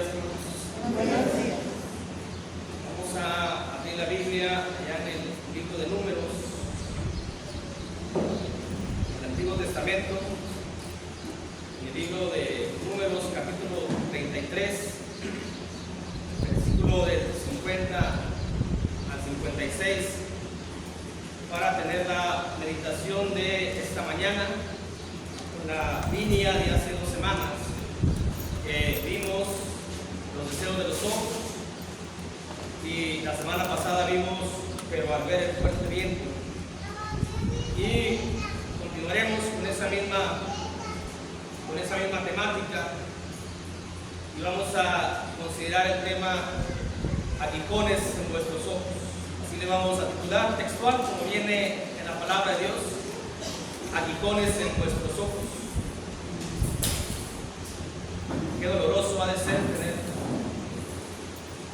días, hermanos. Buenos días. Vamos a abrir la Biblia allá en el libro de Números, el Antiguo Testamento, en el libro de Números, capítulo 33, versículo del 50 al 56, para tener la meditación de esta mañana, la línea de hace 2 semanas. Vimos los deseos de los ojos y la semana pasada vimos pero al ver el fuerte viento, y continuaremos con esa misma temática y vamos a considerar el tema aguijones en vuestros ojos. Así le vamos a titular textual como viene en la palabra de Dios: aguijones en vuestros ojos. Qué doloroso ha de ser tener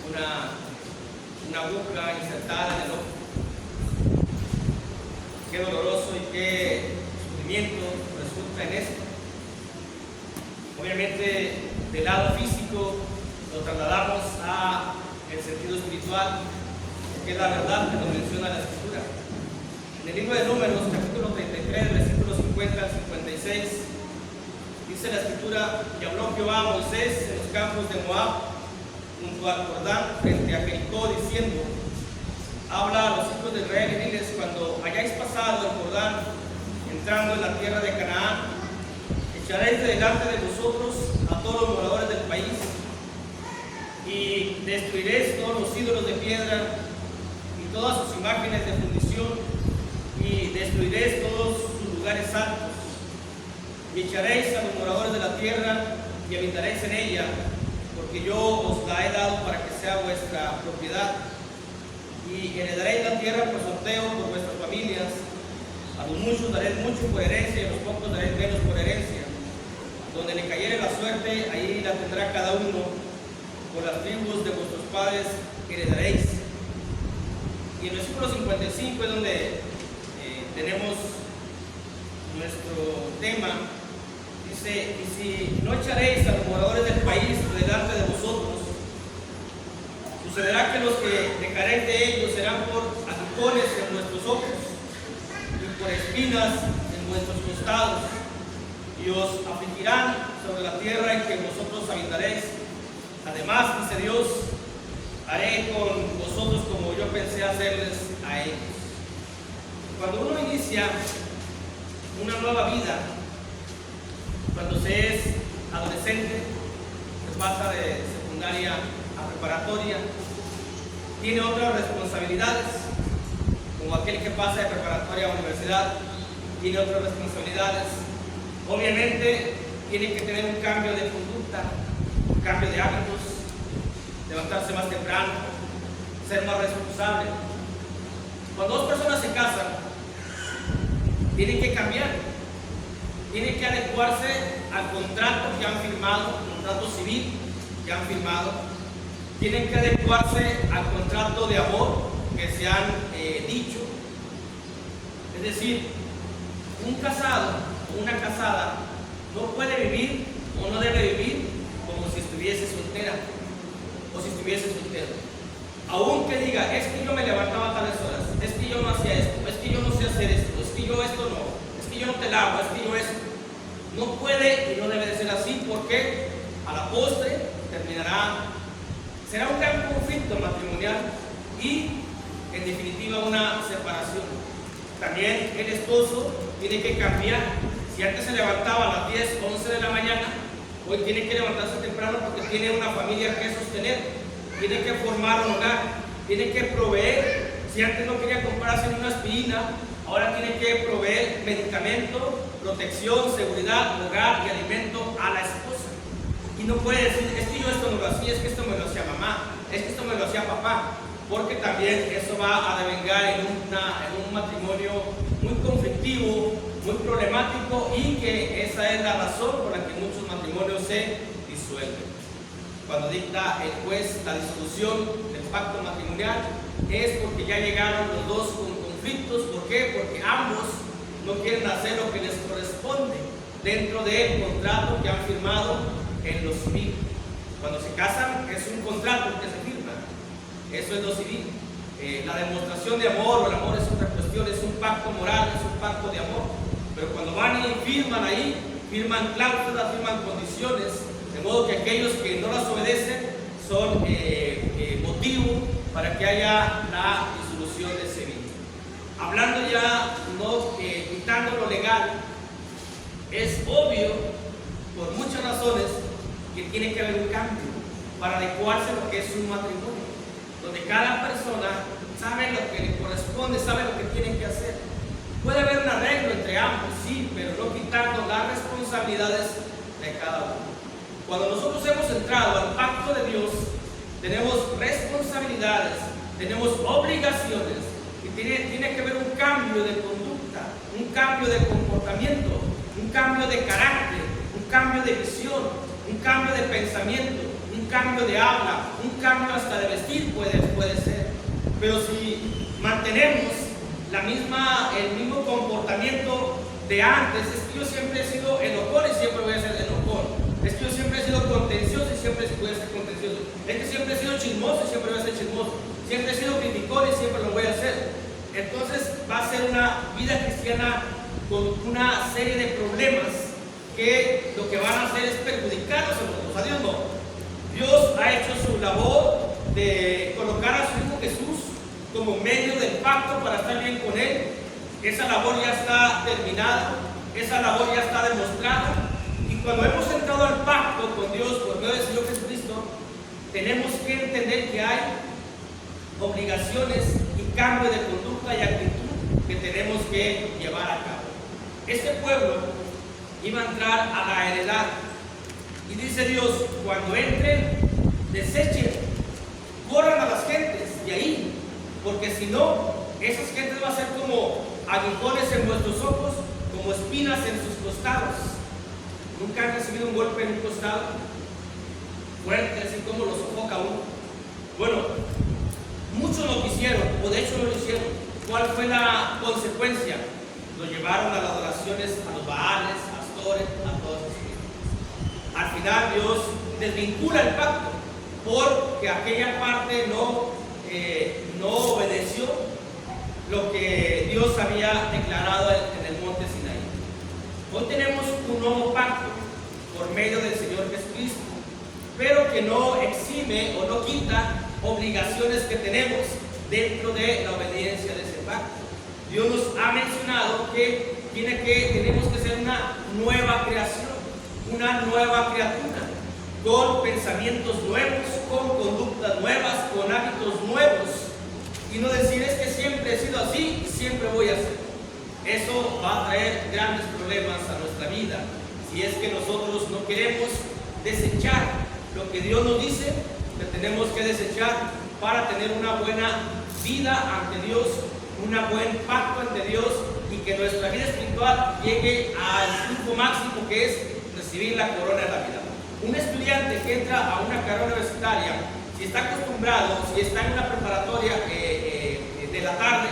una aguja insertada en el ojo. Qué doloroso y qué sufrimiento resulta en esto. Obviamente, del lado físico lo trasladamos a el sentido espiritual, que es la verdad que nos menciona la Escritura. En el libro de Números, capítulo 33, versículos 50 al 56, dice la Escritura: y habló Jehová a Moisés en los campos de Moab, junto al Jordán, frente a Jericó, diciendo: habla a los hijos de Israel y diles: cuando hayáis pasado el Jordán, entrando en la tierra de Canaán, echaréis de delante de vosotros a todos los moradores del país, y destruiréis todos los ídolos de piedra y todas sus imágenes de fundición, y destruiréis todos sus lugares santos, y echaréis a los moradores de la tierra y habitaréis en ella, porque yo os la he dado para que sea vuestra propiedad, y heredaréis la tierra por sorteo por vuestras familias. A los muchos daréis mucho por herencia, y a los pocos daréis menos por herencia. Donde le cayere la suerte, ahí la tendrá cada uno. Por las tribus de vuestros padres heredaréis. Y en el versículo 55 es donde tenemos nuestro tema. Dice: y si no echaréis a los moradores del país delante de vosotros, sucederá que los que dejaréis de ellos serán por aguijones en vuestros ojos y por espinas en vuestros costados, y os afligirán sobre la tierra en que vosotros habitaréis. Además, dice Dios, haré con vosotros como yo pensé hacerles a ellos. Cuando uno inicia una nueva vida, cuando se es adolescente, se pasa de secundaria a preparatoria, tiene otras responsabilidades, como aquel que pasa de preparatoria a universidad, tiene otras responsabilidades. Obviamente tiene que tener un cambio de conducta, un cambio de hábitos, levantarse más temprano, ser más responsable. Cuando 2 personas se casan, tienen que cambiar, tienen que adecuarse al contrato que han firmado, contrato civil que han firmado, tienen que adecuarse al contrato de amor que se han dicho. Es decir, un casado o una casada no puede vivir o no debe vivir como si estuviese soltera o si estuviese soltero. Aunque diga: es que yo me levantaba a tales horas, es que yo no hacía esto, es que yo no sé hacer esto, es que yo esto no, es que yo no te lavo, es que yo esto. No puede y no debe de ser así, porque a la postre será un gran conflicto matrimonial y en definitiva una separación. También el esposo tiene que cambiar. Si antes se levantaba a las 10, 11 de la mañana, hoy tiene que levantarse temprano porque tiene una familia que sostener, tiene que formar un hogar, tiene que proveer. Si antes no quería comprarse una aspirina, ahora tiene que proveer medicamento, protección, seguridad, hogar y alimento a la esposa. Y no puede decir: es que yo esto no lo hacía, es que esto me lo hacía mamá, es que esto me lo hacía papá, porque también eso va a devengar en un matrimonio muy conflictivo, muy problemático, y que esa es la razón por la que muchos matrimonios se disuelven. Cuando dicta el juez la disolución del pacto matrimonial, es porque ya llegaron los dos con conflictos. ¿Por qué? Porque ambos no quieren hacer lo que les corresponde dentro del contrato que han firmado en lo civil. Cuando se casan es un contrato que se firma. Eso es lo civil. La demostración de amor o el amor es otra cuestión, es un pacto moral, es un pacto de amor. Pero cuando van y firman ahí, firman cláusulas, firman condiciones, de modo que aquellos que no las obedecen son motivo para que haya la disolución de ese vínculo. Hablando ya, no quitando lo legal, es obvio, por muchas razones, que tiene que haber un cambio para adecuarse a lo que es un matrimonio, donde cada persona sabe lo que le corresponde, sabe lo que tiene que hacer. Puede haber un arreglo entre ambos, sí, pero no quitando las responsabilidades de cada uno. Cuando nosotros hemos entrado al pacto de Dios, tenemos responsabilidades, tenemos obligaciones, y tiene que haber un cambio de conducta, un cambio de comportamiento, un cambio de carácter, un cambio de visión, un cambio de pensamiento, un cambio de habla, un cambio hasta de vestir puede ser. Pero si mantenemos el mismo comportamiento de antes, es que yo siempre he sido enojón y siempre voy a ser enojón. Es que yo siempre he sido contencioso y siempre voy a ser contencioso. Es que siempre he sido chismoso y siempre voy a ser chismoso. Siempre he sido criticón y siempre lo voy a hacer. Entonces va a ser una vida cristiana con una serie de problemas que lo que van a hacer es perjudicarnos a nosotros. A Dios no. Dios ha hecho su labor de colocar a su Hijo Jesús como medio del pacto para estar bien con Él. Esa labor ya está terminada, esa labor ya está demostrada. Y cuando hemos entrado al pacto con Dios por medio del Señor Jesucristo, tenemos que entender que hay obligaciones y cambio de conducta y actitud que tenemos que llevar a cabo. Este pueblo iba a entrar a la heredad, y dice Dios: cuando entren, desechen, corran a las gentes de ahí, porque si no, esas gentes van a ser como aguijones en vuestros ojos, como espinas en sus costados. ¿Nunca han recibido un golpe en un costado fuerte, así como lo sofoca uno? Bueno, muchos lo quisieron, o de hecho no lo hicieron. ¿Cuál fue la consecuencia? Lo llevaron a las adoraciones a los Baales, a Astores, a todos esos. Al final Dios desvincula el pacto porque aquella parte no obedeció lo que Dios había declarado en el monte Sinaí. Hoy tenemos un nuevo pacto por medio del Señor Jesucristo, pero que no exime o no quita obligaciones que tenemos dentro de la obediencia de ese pacto. Dios nos ha mencionado que tenemos que ser una nueva creación, una nueva criatura, con pensamientos nuevos, con conductas nuevas, con hábitos nuevos, y no decir: es que siempre he sido así y siempre voy a ser. Eso va a traer grandes problemas a nuestra vida, si es que nosotros no queremos desechar lo que Dios nos dice que tenemos que desechar para tener una buena vida ante Dios, un buen pacto ante Dios, y que nuestra vida espiritual llegue al punto máximo, que es recibir la corona de la vida. Un estudiante que entra a una carrera universitaria, si está acostumbrado, si está en una preparatoria de la tarde,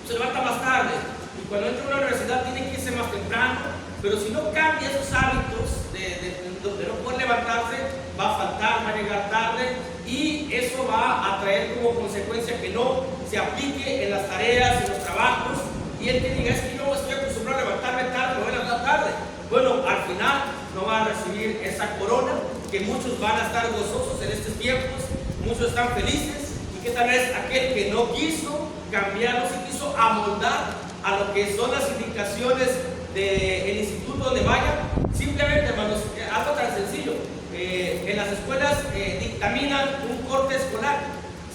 se levanta más tarde, y cuando entra a una universidad tiene que irse más temprano. Pero si no cambia esos hábitos de no poder levantarse, va a faltar, va a llegar tarde, y eso va a traer como consecuencia que no se aplique en las tareas, en los trabajos, y él que diga: es que yo estoy acostumbrado a levantarme tarde, me voy a levantar tarde. Bueno, al final no va a recibir esa corona, que muchos van a estar gozosos en estos tiempos, muchos están felices, y que tal vez aquel que no quiso cambiar, no se quiso amoldar a lo que son las indicaciones del instituto donde vayan. Simplemente, hermanos, algo tan sencillo: en las escuelas dictaminan un corte escolar.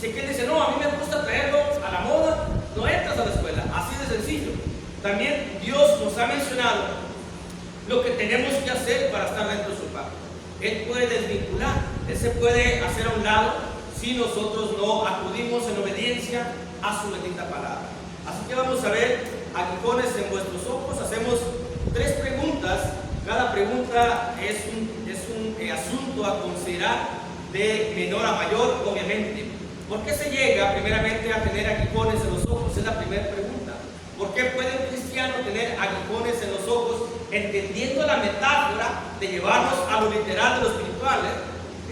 Si quien dice: no, a mí me gusta traerlo a la moda, no entras a la escuela. Así de sencillo. También Dios nos ha mencionado lo que tenemos que hacer para estar dentro de su pacto. Él puede desvincular, Él se puede hacer a un lado si nosotros no acudimos en obediencia a su bendita palabra. Así que vamos a ver aguijones en vuestros ojos. Hacemos 3 preguntas. Cada pregunta es un asunto a considerar de menor a mayor, obviamente. ¿Por qué se llega primeramente a tener aguijones en los ojos? Es la primera pregunta. ¿Por qué puede un cristiano tener aguijones en los ojos, entendiendo la metáfora de llevarnos a lo literal de lo espiritual?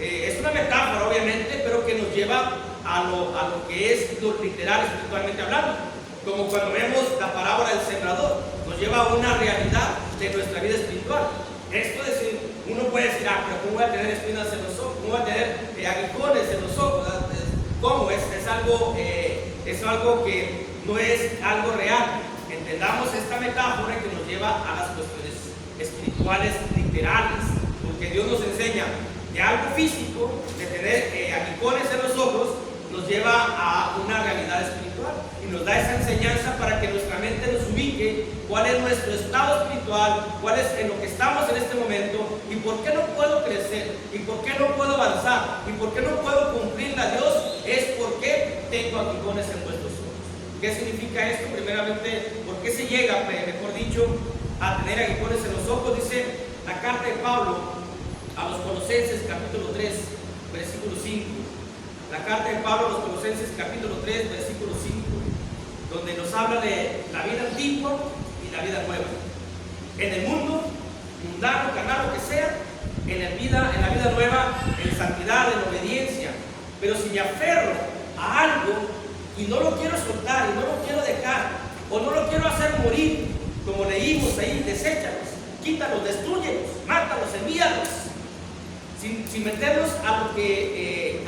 es una metáfora obviamente, pero que nos lleva a lo que es lo literal espiritualmente hablando. Como cuando vemos la parábola del sembrador, nos lleva a una realidad de nuestra vida espiritual. Esto es decir, uno puede decir, pero ¿cómo voy a tener espinas en los ojos? ¿Cómo voy a tener aguijones en los ojos? ¿Cómo? Es algo que no es algo real. Entendamos esta metáfora que nos lleva a las cuestiones espirituales literales, porque Dios nos enseña de algo físico, de tener aguijones en los ojos, nos lleva a una realidad espiritual y nos da esa enseñanza para que nuestra mente nos ubique cuál es nuestro estado espiritual, cuál es en lo que estamos en este momento y por qué no puedo crecer y por qué no puedo avanzar y por qué no puedo cumplirle a Dios, es porque tengo aguijones en vuestros ojos. ¿Qué significa esto? Primeramente, ¿por qué se llega, mejor dicho, a tener aguijones en los ojos? Dice la carta de Pablo a los Colosenses capítulo 3, versículo 5. La carta de Pablo a los Colosenses capítulo 3, versículo 5, donde nos habla de la vida antigua y la vida nueva. En el mundo, mundano, carnal, lo que sea, en la vida nueva, en santidad, en obediencia. Pero si me aferro a algo y no lo quiero soltar y no lo quiero dejar, o no lo quiero hacer morir, como leímos ahí, deséchalos, quítalos, destrúyelos, mátalos, envíalos. Sin meternos a lo que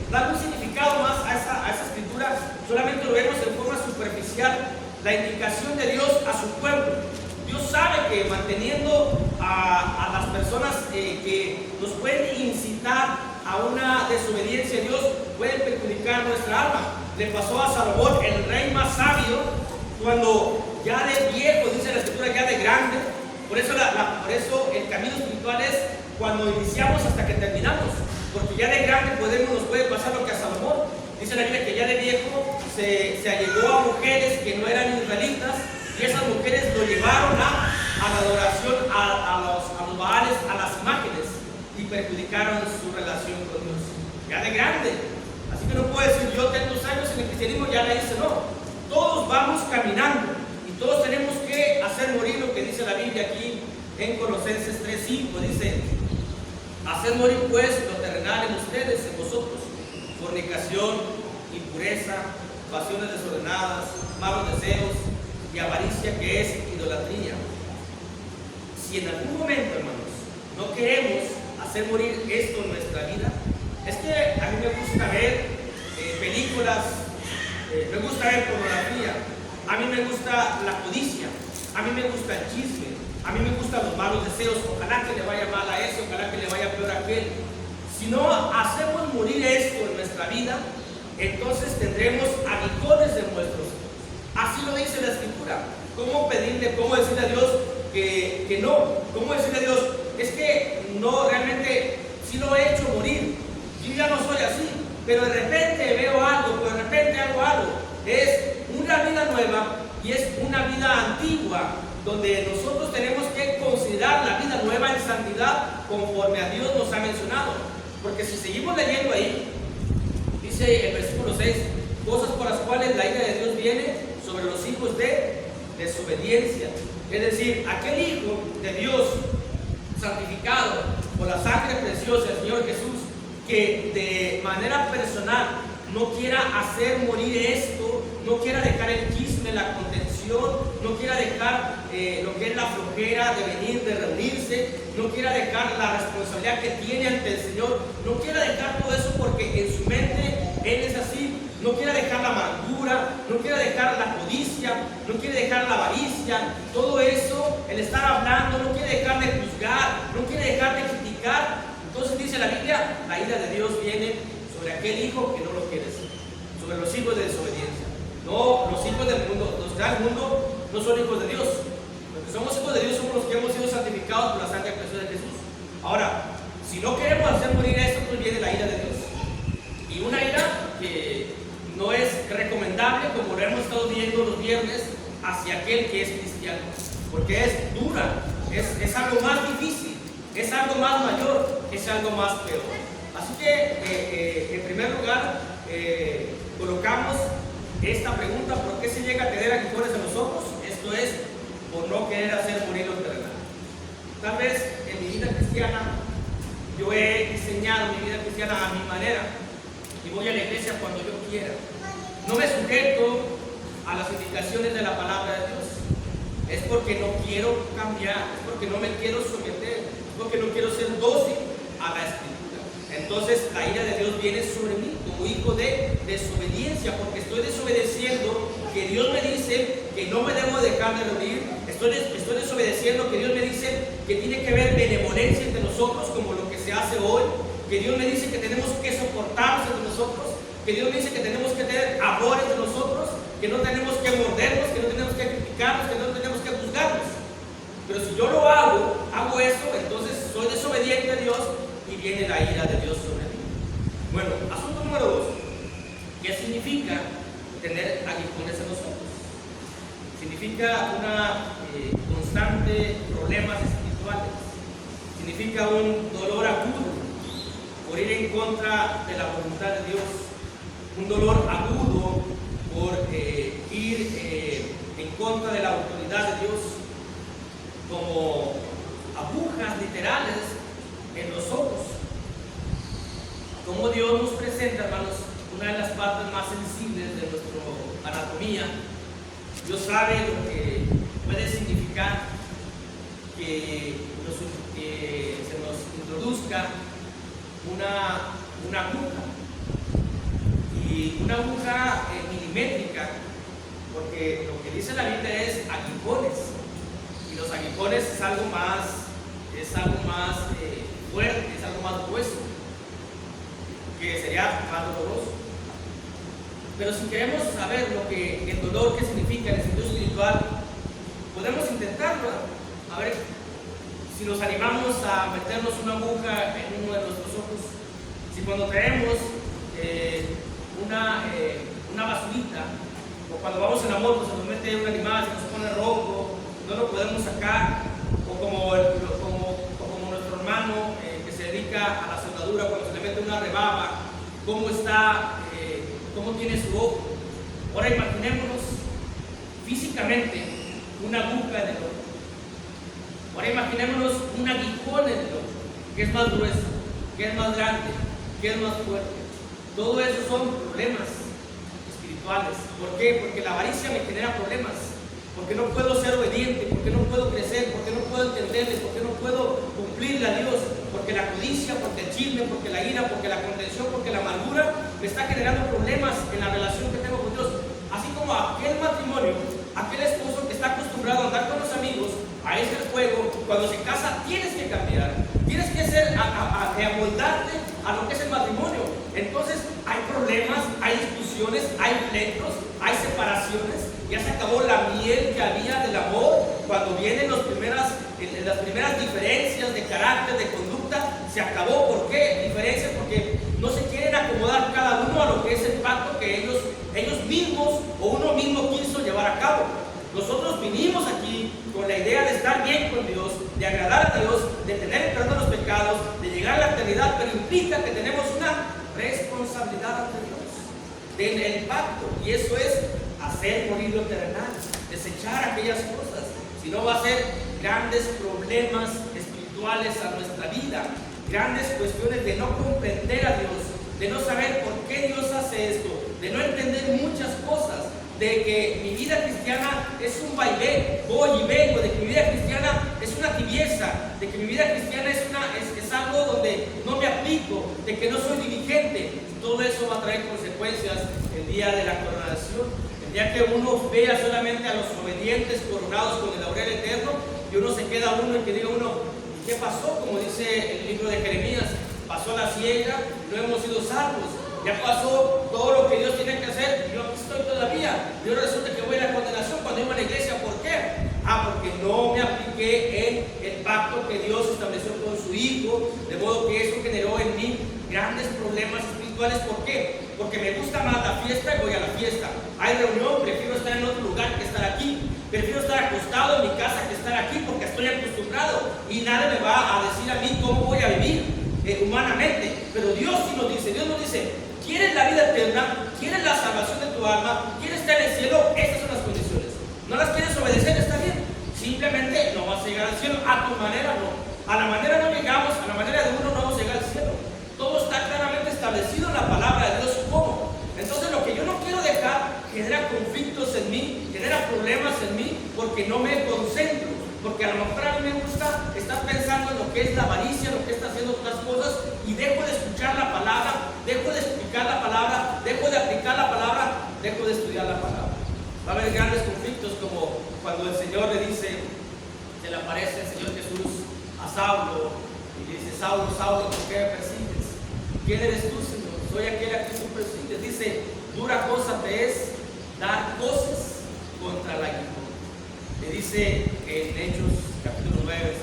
da un significado más a esa escritura, solamente lo vemos en forma superficial, la indicación de Dios a su pueblo. Dios sabe que manteniendo a las personas que nos pueden incitar a una desobediencia a Dios, pueden perjudicar nuestra alma. Le pasó a Salomón, el rey más sabio, cuando ya de viejo, dice la escritura, ya de grande. Por eso el camino espiritual es cuando iniciamos hasta que terminamos, porque ya de grande nos puede pasar lo que a Salomón. Dice la Biblia que ya de viejo se allegó a mujeres que no eran israelitas, y esas mujeres lo llevaron a la adoración a los baales, a las imágenes, y perjudicaron su relación con Dios. Ya de grande. Así que no puedo decir, yo tengo 2 años en el cristianismo, ya le dice, no. Todos vamos caminando y todos tenemos que hacer morir lo que dice la Biblia aquí en Colosenses 3:5. Dice: hacer morir pues lo terrenal en ustedes, en vosotros, fornicación, impureza, pasiones desordenadas, malos deseos y avaricia, que es idolatría. Si en algún momento, hermanos, no queremos hacer morir esto en nuestra vida, es que a mí me gusta ver películas, me gusta ver pornografía, a mí me gusta la codicia, a mí me gusta el chisme, a mí me gustan los malos deseos. Ojalá que le vaya mal a ese, ojalá que le vaya peor a aquel. Si no hacemos morir esto en nuestra vida, entonces tendremos aguijones en nuestros ojos. Así lo dice la escritura. ¿Cómo pedirle, cómo decirle a Dios que no? ¿Cómo decirle a Dios? Es que no, realmente sí lo he hecho morir. Yo ya no soy así, pero de repente veo algo, pero de repente hago algo. Es una vida nueva y es una vida antigua, donde nosotros tenemos que considerar la vida nueva en santidad conforme a Dios nos ha mencionado. Porque si seguimos leyendo ahí, dice el versículo 6, cosas por las cuales la ira de Dios viene sobre los hijos de desobediencia. Es decir, aquel hijo de Dios santificado por la sangre preciosa del Señor Jesús, que de manera personal no quiera hacer morir esto, no quiera dejar el chisme, la contención, no quiera dejar lo que es la flojera de venir, de reunirse, no quiera dejar la responsabilidad que tiene ante el Señor, no quiera dejar todo eso porque en su mente Él es así, no quiera dejar la amargura, no quiera dejar la codicia, no quiere dejar la avaricia, todo eso, el estar hablando, no quiere dejar de juzgar, no quiere dejar de criticar. Entonces dice la Biblia, la ira de Dios viene sobre aquel hijo que no lo quiere ser, sobre los hijos de desobediencia. No, los hijos del mundo, los que del mundo no son hijos de Dios. Los que somos hijos de Dios somos los que hemos sido santificados por la sangre preciosa de Jesús. Ahora, si no queremos hacer morir esto, pues viene la ira de Dios. Y una ira que no es recomendable, como lo hemos estado viendo los viernes, hacia aquel que es cristiano. Porque es dura, es algo más difícil, es algo más mayor, es algo más peor. Así que, en primer lugar, colocamos esta pregunta: ¿por qué se llega a tener aguijones en los ojos? Esto es por no querer hacer morir lo terrenal. Tal vez en mi vida cristiana Yo he diseñado mi vida cristiana a mi manera y voy a la iglesia cuando yo quiera. No me sujeto a las indicaciones de la palabra de Dios. Es porque no quiero cambiar, es porque no me quiero someter, es porque no quiero ser dócil a la Escritura. Entonces la ira de Dios viene sobre mí como hijo de desobediencia, porque estoy desobedeciendo que Dios me dice que no me debo dejar de reunir. Estoy desobedeciendo que Dios me dice que tiene que haber benevolencia entre nosotros, como lo que se hace hoy, que Dios me dice que tenemos que soportarnos entre nosotros, que Dios me dice que tenemos que tener amor entre nosotros, que no tenemos que mordernos, que no tenemos que criticarnos, que no tenemos que juzgarnos. Pero si yo lo hago eso, entonces soy desobediente a Dios y viene la ira de Dios sobre mí. Bueno, asunto número 2. ¿Qué significa tener aguijones en nosotros? Significa una constante problemas espirituales. Significa un dolor agudo por ir en contra de la voluntad de Dios. Un dolor agudo por ir en contra de la autoridad de Dios, como agujas literales en los ojos. Como Dios nos presenta, hermanos, una de las partes más sensibles de nuestra anatomía. Dios sabe lo que puede significar que se nos introduzca una aguja. Y una aguja milimétrica, porque lo que dice la Biblia es aguijones, y los aguijones es algo más fuerte, es algo más grueso, que sería más doloroso. Pero si queremos saber el dolor que significa en el sentido espiritual, podemos intentarlo. A ver si nos animamos a meternos una aguja en uno de nuestros ojos. Si cuando traemos una basurita, o cuando vamos en la moto se nos mete un animal, se nos pone rojo, no lo podemos sacar, o como nuestro hermano que se dedica a la soldadura, cuando se le mete una rebaba, cómo tiene su ojo. Ahora imaginémonos físicamente una aguja en el ojo. Ahora imaginémonos un aguijón en el ojo, que es más grueso, que es más grande, que es más fuerte. Todo eso son problemas espirituales. ¿Por qué? Porque la avaricia me genera problemas. Porque no puedo ser obediente, porque no puedo crecer, porque no puedo entenderle, porque no puedo cumplirle a Dios. Porque la codicia, porque el chisme, porque la ira, porque la contención, porque la amargura me está generando problemas en la relación que tengo con Dios. Así como aquel matrimonio, aquel esposo que está acostumbrado a andar con los amigos, a ese juego, cuando se casa tienes que cambiar, tienes que amoldarte a lo que es el matrimonio. Entonces hay problemas, hay discusiones, hay pleitos, hay separaciones. Ya se acabó la miel que había del amor. Cuando vienen las primeras diferencias de carácter, de conducta, se acabó. ¿Por qué? Diferencias porque no se quieren acomodar cada uno a lo que es el pacto que ellos mismos o uno mismo quiso llevar a cabo. Nosotros vinimos aquí con la idea de estar bien con Dios, de agradar a Dios, de tener el perdón de los pecados, de llegar a la eternidad, pero implica que tenemos una responsabilidad ante Dios del pacto, y eso es hacer morir lo terrenal, desechar aquellas cosas. Si no, va a ser grandes problemas espirituales a nuestra vida, grandes cuestiones de no comprender a Dios, de no saber por qué Dios hace esto, de no entender muchas cosas, de que mi vida cristiana es un vaivén, voy y vengo, de que mi vida cristiana es una tibieza, de que mi vida cristiana es algo donde no me aplico, de que no soy diligente. Todo eso va a traer consecuencias el día de la coronación, el día que uno vea solamente a los obedientes coronados con el laurel eterno, y uno se queda y que diga uno, ¿qué pasó? Como dice el libro de Jeremías, pasó la siega, no hemos sido salvos. Ya pasó todo lo que Dios tiene que hacer y yo aquí estoy todavía. Y ahora resulta que voy a la condenación cuando iba a la iglesia. ¿Por qué? Porque no me apliqué en el pacto que Dios estableció con su Hijo, de modo que eso generó en mí grandes problemas espirituales. ¿Por qué? Porque me gusta más la fiesta y voy a la fiesta. Hay reunión, prefiero estar en otro lugar que estar aquí. Prefiero estar acostado en mi casa que estar aquí porque estoy acostumbrado y nadie me va a decir a mí cómo voy a vivir humanamente. Pero Dios sí nos dice, ¿quieres la vida eterna? ¿Quieres la salvación de tu alma? ¿Quieres estar en el cielo? Estas son las condiciones. ¿No las quieres obedecer? Está bien. Simplemente no vas a llegar al cielo a tu manera, no. A la manera no llegamos, a la manera de uno no vamos a llegar al no me concentro, porque a lo mejor a mí me gusta estar pensando en lo que es la avaricia, lo que está haciendo otras cosas, y dejo de escuchar la palabra, dejo de explicar la palabra, dejo de aplicar la palabra, dejo de estudiar la palabra. Va a haber grandes conflictos, como cuando el Señor le dice, se le aparece el Señor Jesús a Saulo y le dice: Saulo, Saulo, ¿por qué me persigues? ¿Quién eres tú, Señor? Soy aquel a quien tú persigues. Dice: dura cosa te es dar cosas contra el aguijón. Le dice en Hechos capítulo 9.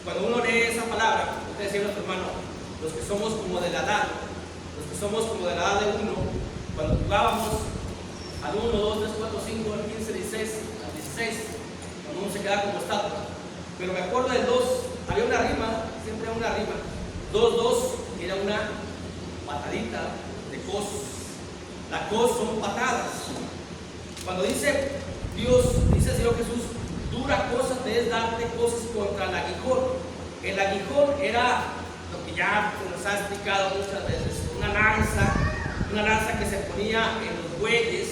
Cuando uno lee esa palabra, usted decía, nuestro hermano, los que somos como de la edad, los que somos como de la edad de uno, cuando jugábamos al 1, 2, 3, 4, 5, al 15, 16, al 16, cuando uno se queda como estatua. Pero me acuerdo del 2, había una rima, siempre había una rima. 2, 2 era una patadita de cos. La cos son patadas. Cuando dice Dios, dice el Señor Jesús, dura cosa te es darte cosas contra el aguijón. El aguijón era lo que ya se nos ha explicado muchas veces, una lanza que se ponía en los bueyes,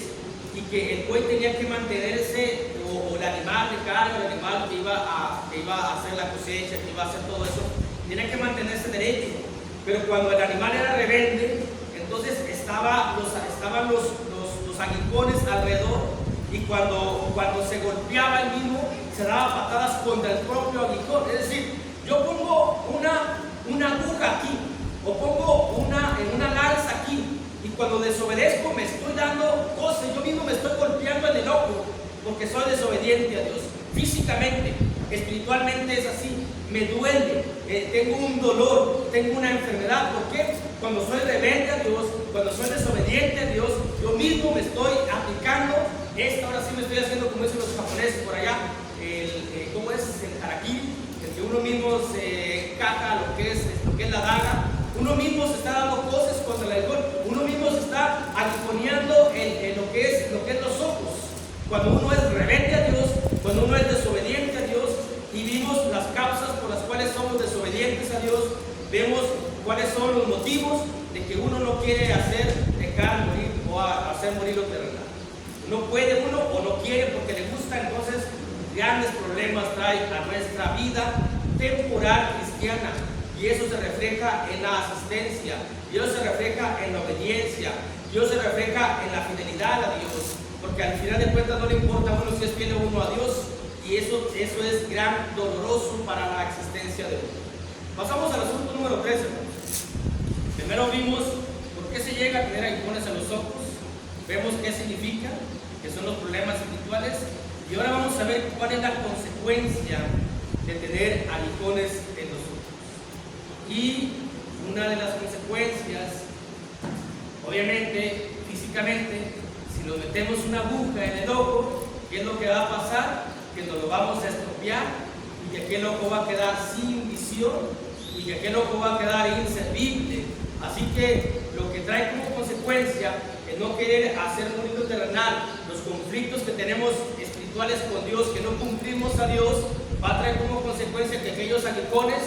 y que el buey tenía que mantenerse, o el animal de carga, el animal que iba a hacer la cosecha, que iba a hacer todo eso, tenía que mantenerse derecho. Pero cuando el animal era rebelde, entonces estaban los aguijones alrededor, y cuando se golpeaba el mismo, se daba patadas contra el propio aguijón. Es decir, yo pongo una aguja aquí, o pongo en una lanza aquí, y cuando desobedezco me estoy dando cosas, yo mismo me estoy golpeando en el ojo, porque soy desobediente a Dios. Físicamente, espiritualmente es así, me duele, tengo un dolor, tengo una enfermedad. ¿Por qué? Cuando soy rebelde a Dios, cuando soy desobediente a Dios, yo mismo me estoy aplicando ahora sí me estoy haciendo, como dicen los japoneses por allá, ¿cómo es? El harakiri, el que uno mismo se caja lo que es la daga. Uno mismo se está dando cosas contra el aguijón, uno mismo se está aguijoneando en lo que es los ojos. Cuando uno es rebelde a Dios, cuando uno es desobediente a Dios, y vimos las causas por las cuales somos desobedientes a Dios, vemos cuáles son los motivos de que uno no quiere dejar morir o hacer morir lo terrenal. No puede uno o no quiere porque le gusta, entonces grandes problemas trae a nuestra vida temporal cristiana. Y eso se refleja en la asistencia, Dios se refleja en la obediencia, Dios se refleja en la fidelidad a Dios, porque al final de cuentas no le importa a uno si es fiel o uno a Dios, y eso es gran doloroso para la existencia de uno. Pasamos al asunto número 13. Primero vimos por qué se llega a tener aguijones en los ojos, vemos qué significa, que son los problemas espirituales, y ahora vamos a ver cuál es la consecuencia de tener aguijones en los ojos. Y una de las consecuencias, obviamente, físicamente, si nos metemos una aguja en el ojo, ¿qué es lo que va a pasar? Que nos lo vamos a estropear, y que aquel ojo va a quedar sin visión, y que aquel ojo va a quedar inservible. Así que lo que trae como consecuencia el no querer hacer morir lo terrenal, los conflictos que tenemos espirituales con Dios, que no cumplimos a Dios, va a traer como consecuencia que aquellos aguijones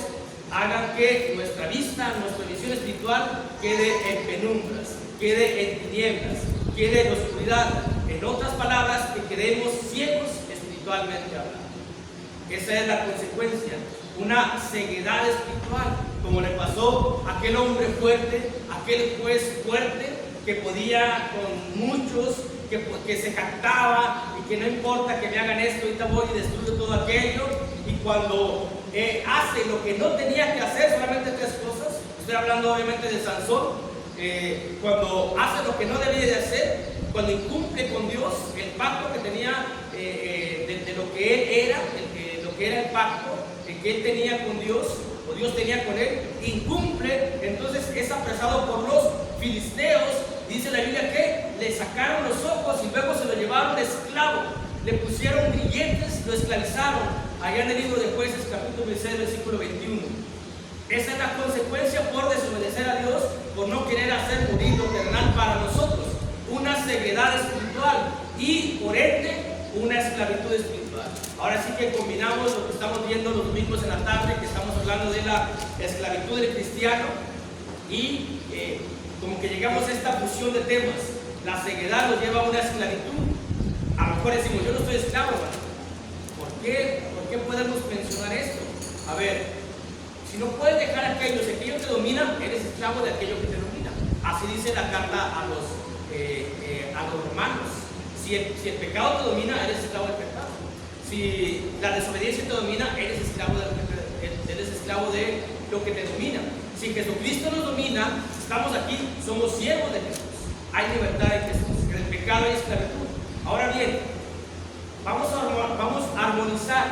hagan que nuestra vista, nuestra visión espiritual quede en penumbras, quede en tinieblas, quede en oscuridad. En otras palabras, que quedemos ciegos espiritualmente hablando. Esa es la consecuencia, una ceguedad espiritual, como le pasó a aquel hombre fuerte, aquel juez fuerte, que podía con muchos, que se jactaba y que no importa que me hagan esto, ahorita voy y destruyo todo aquello. Y cuando hace lo que no tenía que hacer, solamente 3 cosas, estoy hablando obviamente de Sansón, cuando hace lo que no debía de hacer, cuando incumple con Dios el pacto que tenía de lo que él era, lo que era el pacto que él tenía con Dios, o Dios tenía con él, incumple, entonces es apresado por los filisteos. Dice la Biblia que le sacaron los ojos y luego se lo llevaron de esclavo, le pusieron grilletes, lo esclavizaron, allá en el libro de Jueces, capítulo 16, versículo 21. Esa es la consecuencia por desobedecer a Dios, por no querer hacer morir lo terrenal para nosotros, una ceguedad espiritual y por ende una esclavitud espiritual. Ahora sí que combinamos lo que estamos viendo los domingos en la tarde, que estamos hablando de la esclavitud del cristiano, y como que llegamos a esta fusión de temas. La ceguedad nos lleva a una esclavitud. A lo mejor decimos, yo no estoy esclavo, hermano. ¿Por qué podemos mencionar esto? A ver, si no puedes dejar aquello, si aquello te domina, eres esclavo de aquello que te domina. Así dice la carta a los romanos. Si el pecado te domina, eres esclavo del pecado. Si la desobediencia te domina, eres esclavo de lo que te domina. Si Jesucristo nos domina, estamos aquí, somos siervos de Jesús. Hay libertad en Jesús. En el pecado hay esclavitud. Ahora bien, vamos a armonizar.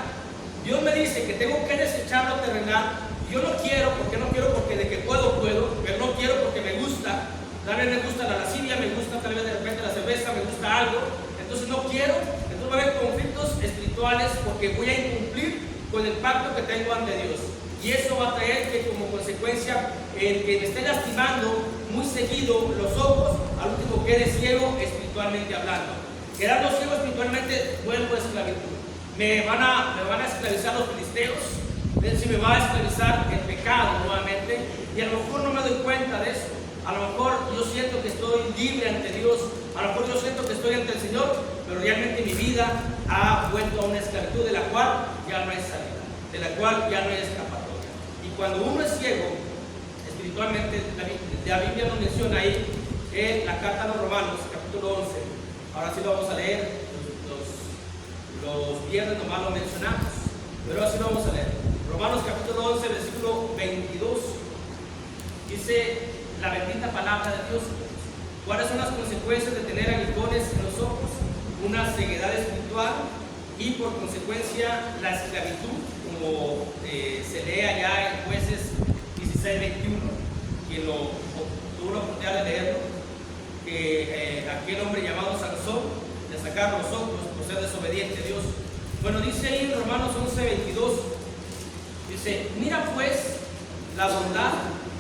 Dios me dice que tengo que desechar lo terrenal. Yo no quiero, porque de que puedo, pero no quiero porque me gusta. Tal vez me gusta la lascivia, me gusta tal vez de repente la cerveza, me gusta algo. Entonces no quiero, entonces va a haber conflictos espirituales porque voy a incumplir con el pacto que tengo ante Dios. Y eso va a traer que como consecuencia el que me esté lastimando muy seguido los ojos, al último quede ciego espiritualmente hablando. Quedando ciego espiritualmente, vuelvo a esclavitud. Me van a esclavizar los filisteos, es decir, me va a esclavizar el pecado nuevamente, y a lo mejor no me doy cuenta de eso. A lo mejor yo siento que estoy libre ante Dios, a lo mejor yo siento que estoy ante el Señor, pero realmente mi vida ha vuelto a una esclavitud de la cual ya no hay salida, de la cual ya no hay escapatoria. Y cuando uno es ciego, espiritualmente, la Biblia nos menciona ahí en la carta a los Romanos, capítulo 11. Ahora sí lo vamos a leer, los viernes nomás lo mencionamos, pero ahora sí lo vamos a leer. Romanos capítulo 11, versículo 22, dice la bendita palabra de Dios. ¿Cuáles son las consecuencias de tener aguijones en los ojos? Una ceguedad espiritual y por consecuencia la esclavitud, como se lee allá en Jueces 16:21, quien tuvo la oportunidad de leerlo, que aquel hombre llamado Sansón le sacaron los ojos por ser desobediente a Dios. Bueno, dice ahí en Romanos 11:22, dice: mira pues la bondad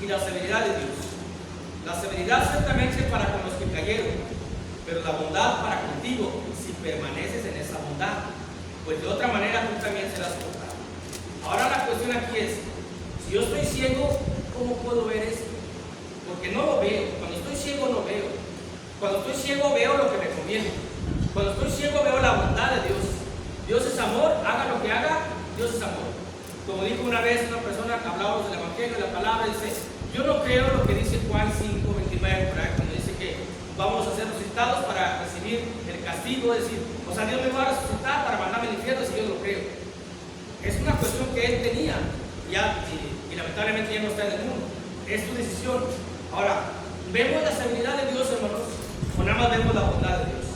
y la severidad de Dios. La severidad ciertamente para con los que cayeron, pero la bondad para contigo si permaneces en esa bondad, pues de otra manera tú también serás cortado. Ahora la cuestión aquí es, si yo estoy ciego, ¿cómo puedo ver esto? Porque no lo veo. Cuando estoy ciego no veo. Cuando estoy ciego veo lo que me conviene. Cuando estoy ciego veo la bondad de Dios. Dios es amor, haga lo que haga, Dios es amor. Como dijo una vez una persona que hablábamos del Evangelio, la palabra dice: yo no creo lo que dice Juan 5:29, cuando dice que vamos a ser resucitados para recibir el castigo, es decir, o sea, Dios me va a resucitar para mandarme al infierno si yo lo creo. Es una cuestión que él tenía ya, y lamentablemente ya no está en el mundo. Es tu decisión. Ahora, ¿vemos la severidad de Dios, hermanos? O nada más vemos la bondad de Dios.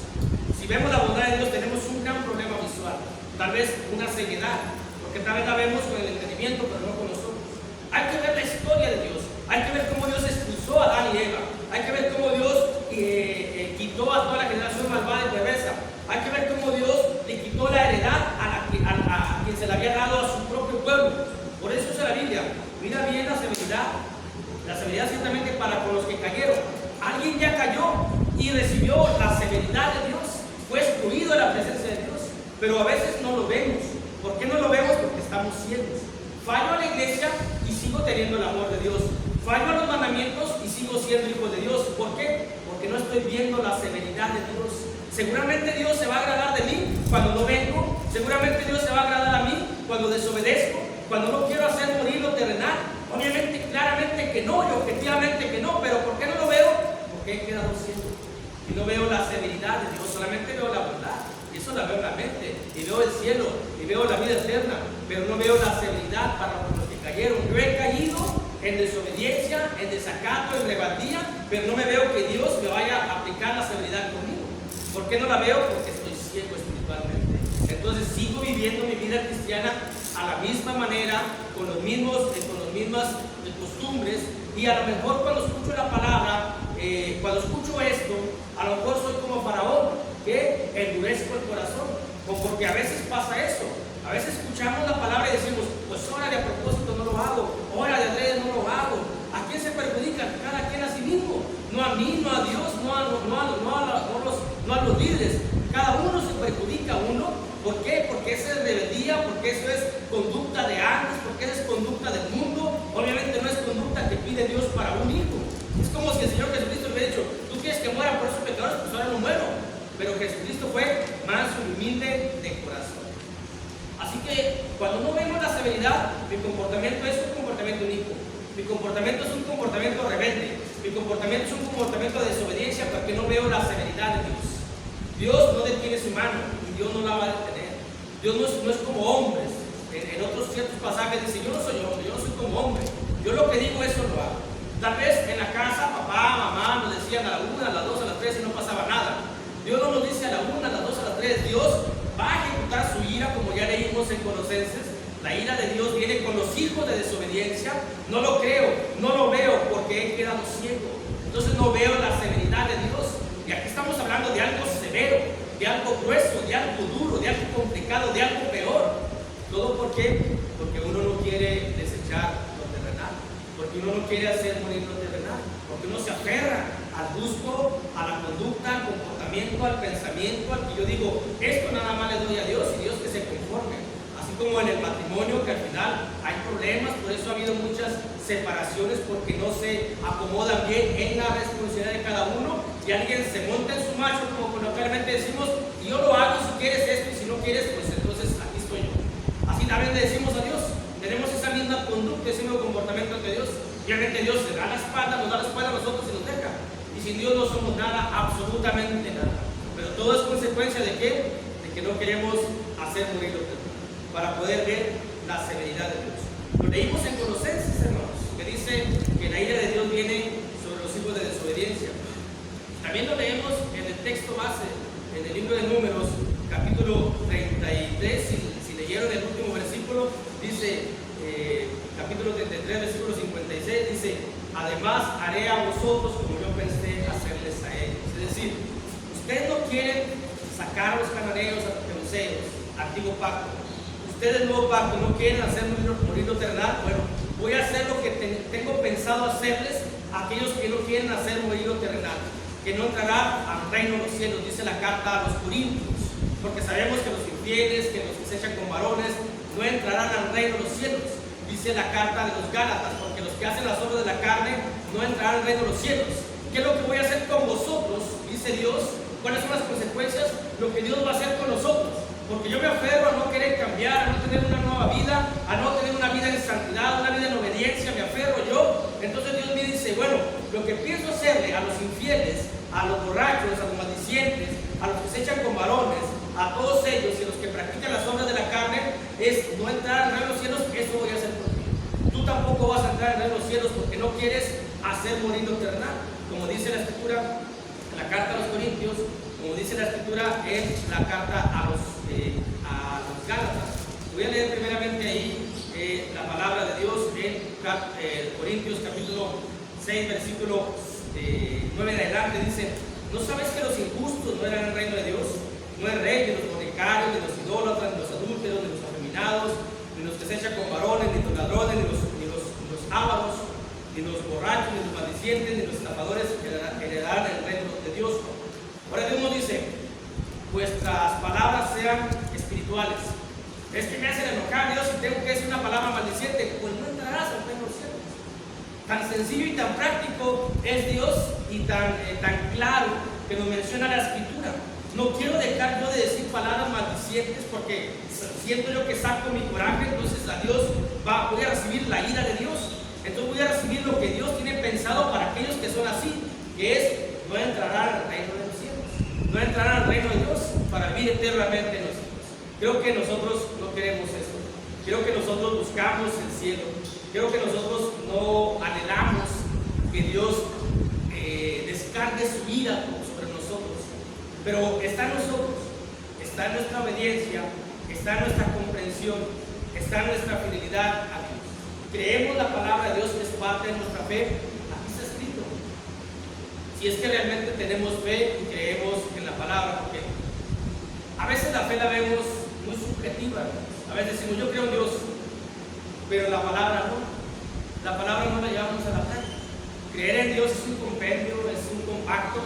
Si vemos la bondad de Dios, tenemos un gran problema visual, tal vez una ceguedad, porque tal vez la vemos con el entendimiento, pero no con los ojos. Hay que ver la historia de Dios, hay que ver cómo Dios expulsó a Adán y Eva, hay que ver cómo Dios quitó a toda la generación malvada y perversa, hay que ver cómo Dios le quitó la heredad a quien se la había dado a su propio pueblo. Por eso es la Biblia. Mira bien la severidad ciertamente para con los que cayeron. Alguien ya cayó y recibió la severidad de Dios, fue excluido de la presencia de Dios, pero a veces no lo vemos. ¿Por qué no lo vemos? Porque estamos ciegos. Fallo a la iglesia y sigo teniendo el amor de Dios. Fallo a los mandamientos y sigo siendo hijo de Dios. ¿Por qué? Porque no estoy viendo la severidad de Dios. Seguramente Dios se va a agradar de mí cuando no vengo. Seguramente Dios se va a agradar a mí cuando desobedezco, cuando no quiero hacer morir lo terrenal. Obviamente, claramente que no, y objetivamente que no, pero ¿por qué no lo veo? Porque he quedado ciego. Y no veo la severidad de Dios, solamente veo la bondad. Y eso la veo en la mente, y veo el cielo, y veo la vida eterna, pero no veo la severidad para los que cayeron. Yo he caído en desobediencia, en desacato, en rebeldía, pero no me veo que Dios me vaya a aplicar la severidad conmigo. ¿Por qué no la veo? Porque estoy ciego espiritualmente. Entonces sigo viviendo mi vida cristiana a la misma manera, con las mismas costumbres, y a lo mejor cuando escucho la palabra, cuando escucho esto, a lo mejor soy como Faraón, que endurezco el corazón, o porque a veces pasa eso. A veces escuchamos la palabra y decimos: pues órale, a propósito no lo hago, órale, adrede no lo hago. ¿A quién se perjudica? Cada quien a sí mismo, no a mí, no a Dios, no a los líderes. Cada uno se perjudica a uno. ¿Por qué? Porque eso es rebeldía, porque eso es conducta de antes, porque eso es conducta del mundo. Obviamente no es conducta que pide Dios para un hijo. Es como si el Señor Jesucristo le hubiera dicho: tú quieres que mueran por esos pecadores, pues ahora no muero. Pero Jesucristo fue manso y humilde de corazón. Así Así que cuando no vemos la severidad, mi comportamiento es un comportamiento inicuo. Mi comportamiento es un comportamiento rebelde. Mi comportamiento es un comportamiento de desobediencia porque no veo la severidad de Dios. Dios no detiene su mano y Dios no la va a detener. Dios no es como hombres. En otros ciertos pasajes dice, yo no soy hombre, yo no soy como hombre. Yo lo que digo, eso lo hago. Tal vez en la casa, papá, mamá nos decían a la 1, a las 2, a las 3 y no pasaba nada. Dios no nos dice a la 1, a las 2, a las 3. Dios va a ejecutar su ira, como ya leímos en Colosenses. La ira de Dios viene con los hijos de desobediencia. No lo creo, no lo veo porque he quedado ciego. Entonces no veo la severidad de Dios. Y aquí estamos hablando de algo severo, de algo grueso, de algo duro, de algo complicado, de algo peor. ¿Todo por qué? Porque uno no quiere desechar lo terrenal, porque uno no quiere hacer morir lo terrenal, porque uno se aferra al gusto, a la conducta, al comportamiento, al pensamiento, al que yo digo, esto nada más le doy a Dios y Dios que se conforme. Así como en el matrimonio, que al final hay problemas, por eso ha habido muchas separaciones, porque no se acomodan bien en la responsabilidad de cada uno y alguien se monta en su macho, como coloquialmente decimos, y yo lo hago si quieres esto y si no quieres, pues entonces aquí estoy yo. Así también le decimos a Dios, tenemos esa misma conducta, ese mismo comportamiento ante Dios. Y obviamente Dios se da la espalda, nos da la espalda a nosotros y nos deja. Y sin Dios no somos nada, absolutamente nada. Pero todo es consecuencia de ¿qué? De que no queremos hacer morir lo terrenal, para poder ver la severidad de Dios. Lo leímos en Colosenses, hermanos, que dice que la ira de Dios viene sobre los hijos de desobediencia. También lo leemos en el texto base, en el libro de Números, capítulo 33, si leyeron el último versículo, dice, capítulo 33, versículo 56, dice, además haré a vosotros como yo pensé hacerles a ellos. Es decir, ustedes no quieren sacar a los cananeos, a los jebuseos, antiguo pacto. Ustedes, nuevo pacto, no quieren hacer morir lo terrenal. Bueno, voy a hacer lo que tengo pensado hacerles a aquellos que no quieren hacer morir lo terrenal, que no entrarán al reino de los cielos, dice la carta a los Corintios, porque sabemos que los infieles, que los que se echan con varones, no entrarán al reino de los cielos. Dice la carta de los Gálatas, porque los que hacen las obras de la carne no entrarán al reino de los cielos. ¿Qué es lo que voy a hacer con vosotros? Dice Dios. ¿Cuáles son las consecuencias? Lo que Dios va a hacer con nosotros. Porque yo me aferro a no querer cambiar, a no tener una nueva vida, a no tener una vida en santidad, una vida en obediencia, me aferro yo. Entonces Dios me dice, bueno, lo que pienso hacerle a los infieles, a los borrachos, a los maldicientes, a los que se echan con varones, a todos ellos y a los que practican las obras de la carne, es no entrar al reino de los cielos. Eso voy a hacer por ti. Tú tampoco vas a entrar al reino de los cielos porque no quieres hacer morir lo terrenal, como dice la Escritura en la carta a los Corintios, como dice la Escritura en la carta a los Gálatas. Voy a leer primeramente ahí la palabra de Dios en Corintios capítulo 6, versículo 9 en adelante. Dice, ¿no sabes que los injustos no eran el reino de Dios? No el rey, ni los fornicarios, ni los idólatras, ni los adúlteros, ni los afeminados, ni los que se echan con varones, ni los ladrones, ni los ávaros, ni los borrachos, ni los maldicientes, ni los estafadores heredarán el reino de Dios. Ahora Dios nos dice, vuestras palabras sean espirituales. Es que me hacen enojar, Dios, si tengo que decir una palabra maldiciente, pues no entrarás al reino de los cielos. Tan sencillo y tan práctico es Dios y tan claro que nos menciona la Escritura. No quiero dejar yo de decir palabras maldicientes porque siento yo que saco mi coraje, entonces voy a recibir la ira de Dios. Entonces voy a recibir lo que Dios tiene pensado para aquellos que son así, que es, no entrarán al reino de los cielos, no entrarán al reino de Dios para vivir eternamente en los cielos. Creo que nosotros no queremos eso. Creo que nosotros buscamos el cielo. Creo que nosotros no anhelamos que Dios descargue su ira sobre nosotros. Pero está en nosotros, está en nuestra obediencia, está en nuestra comprensión, está en nuestra fidelidad a Dios. Creemos la palabra de Dios, que es parte de nuestra fe. Aquí está escrito. Si es que realmente tenemos fe y creemos en la palabra, porque a veces la fe la vemos muy subjetiva. A veces decimos, yo creo en Dios, pero la palabra no. La palabra no la llevamos a la práctica. Creer en Dios es un compendio, es un compacto.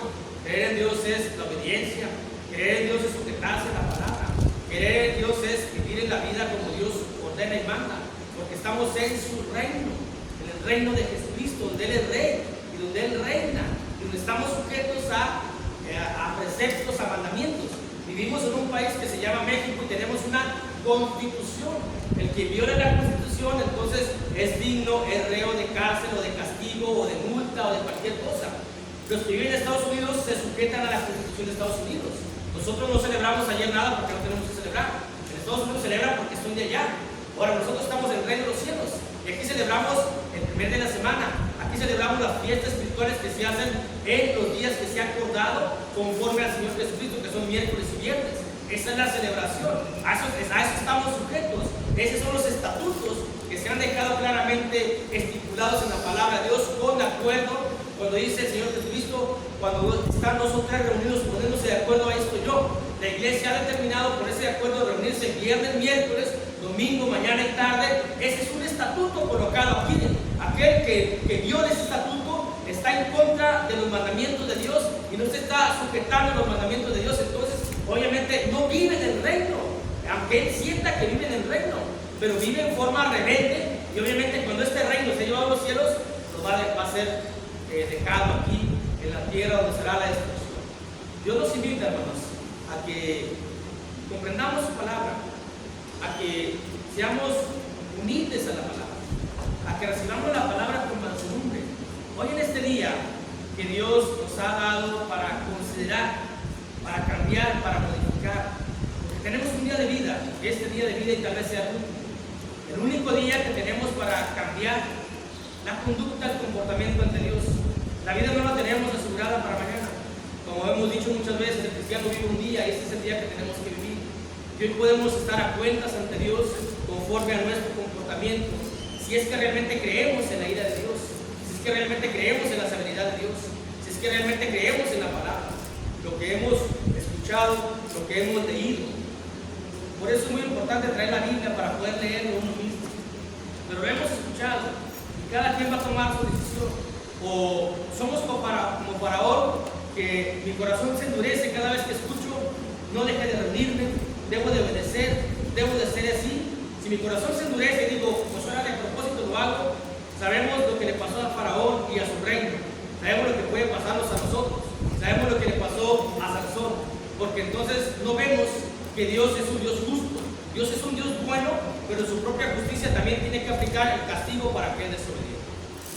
Creer en Dios es la obediencia. Creer en Dios es sujetarse a la palabra. Creer en Dios es vivir en la vida como Dios ordena y manda. Porque estamos en su reino, en el reino de Jesucristo, donde Él es rey y donde Él reina, y donde estamos sujetos a preceptos, a mandamientos. Vivimos en un país que se llama México y tenemos una constitución. El que viola la constitución entonces es digno, es reo de cárcel o de castigo o de multa o de cualquier cosa. Los que viven en Estados Unidos se sujetan a la constitución de Estados Unidos. Nosotros no celebramos ayer nada porque no tenemos que celebrar. En Estados Unidos celebran porque estoy de allá. Ahora nosotros estamos en el reino de los cielos y aquí celebramos el primer de la semana. Aquí celebramos las fiestas espirituales que se hacen en los días que se ha acordado conforme al Señor Jesucristo, que son miércoles y viernes. Esa es la celebración. A eso estamos sujetos. Esos son los estatutos que se han dejado claramente estipulados en la palabra de Dios, con acuerdo. Cuando dice el Señor Jesucristo, cuando están nosotros reunidos poniéndose de acuerdo a esto yo. La iglesia ha determinado por ese acuerdo reunirse viernes, miércoles, domingo, mañana y tarde. Ese es un estatuto colocado aquí. Aquel que viola ese estatuto está en contra de los mandamientos de Dios y no se está sujetando a los mandamientos de Dios. Entonces, obviamente, no vive en el reino, aunque él sienta que vive en el reino, pero vive en forma rebelde. Y obviamente, cuando este reino se lleva a los cielos, pues va a ser dejado aquí en la tierra donde será la destrucción. Dios nos invita, hermanos, a que comprendamos su palabra, a que seamos humildes a la palabra, a que recibamos la palabra con mansedumbre. Hoy en este día que Dios nos ha dado para considerar, para cambiar, para modificar, porque tenemos un día de vida, este día de vida y tal vez sea el único día que tenemos para cambiar la conducta, el comportamiento ante Dios. La vida no la tenemos asegurada para mañana. Como hemos dicho muchas veces, el cristiano vive un día y este es el día que tenemos que vivir. Y hoy podemos estar a cuentas ante Dios conforme a nuestro comportamiento, si es que realmente creemos en la ira de Dios, si es que realmente creemos en la severidad de Dios, si es que realmente creemos en la palabra, lo que hemos escuchado, lo que hemos leído. Por eso es muy importante traer la Biblia para poder leerlo uno mismo. Pero lo hemos escuchado y cada quien va a tomar su decisión. O somos como Faraón, que mi corazón se endurece cada vez que escucho, no deje de reunirme, debo de obedecer, debo de ser así. Si mi corazón se endurece y digo, pues ahora de propósito lo hago, sabemos lo que le pasó a Faraón y a su reino, sabemos lo que puede pasarnos a nosotros, sabemos lo que le pasó a Sansón, porque entonces no vemos que Dios es un Dios justo. Dios es un Dios bueno, pero su propia justicia también tiene que aplicar el castigo para que Él desobedezca.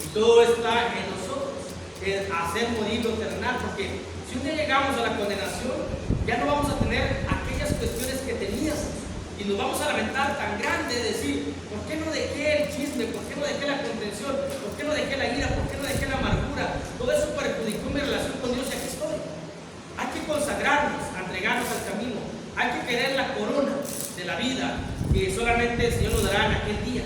Y todo está en nosotros, en hacer morir lo terrenal, porque si un día llegamos a la condenación, ya no vamos a tener aquellas cuestiones que teníamos. Y nos vamos a lamentar tan grande de decir, ¿por qué no dejé el chisme? ¿Por qué no dejé la contención? ¿Por qué no dejé la ira? ¿Por qué no dejé la amargura? Todo eso perjudicó mi relación con Dios y aquí estoy. Hay que consagrarnos, a entregarnos al camino. Hay que querer la corona de la vida que solamente el Señor nos dará en aquel día.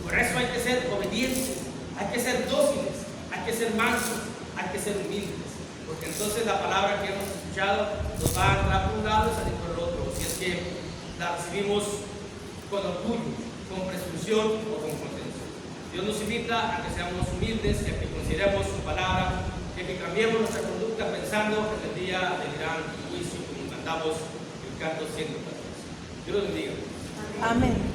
Por eso hay que ser obedientes, hay que ser dóciles, hay que ser mansos, hay que ser humildes. Porque entonces la palabra que hemos escuchado nos va a entrar por un lado y salir por el otro. Si es que la recibimos con orgullo, con presunción o con contención. Dios nos invita a que seamos humildes, a que consideremos su palabra, a que cambiemos nuestra conducta pensando en el día del gran juicio, como cantamos el canto 114. Dios los bendiga. Amén.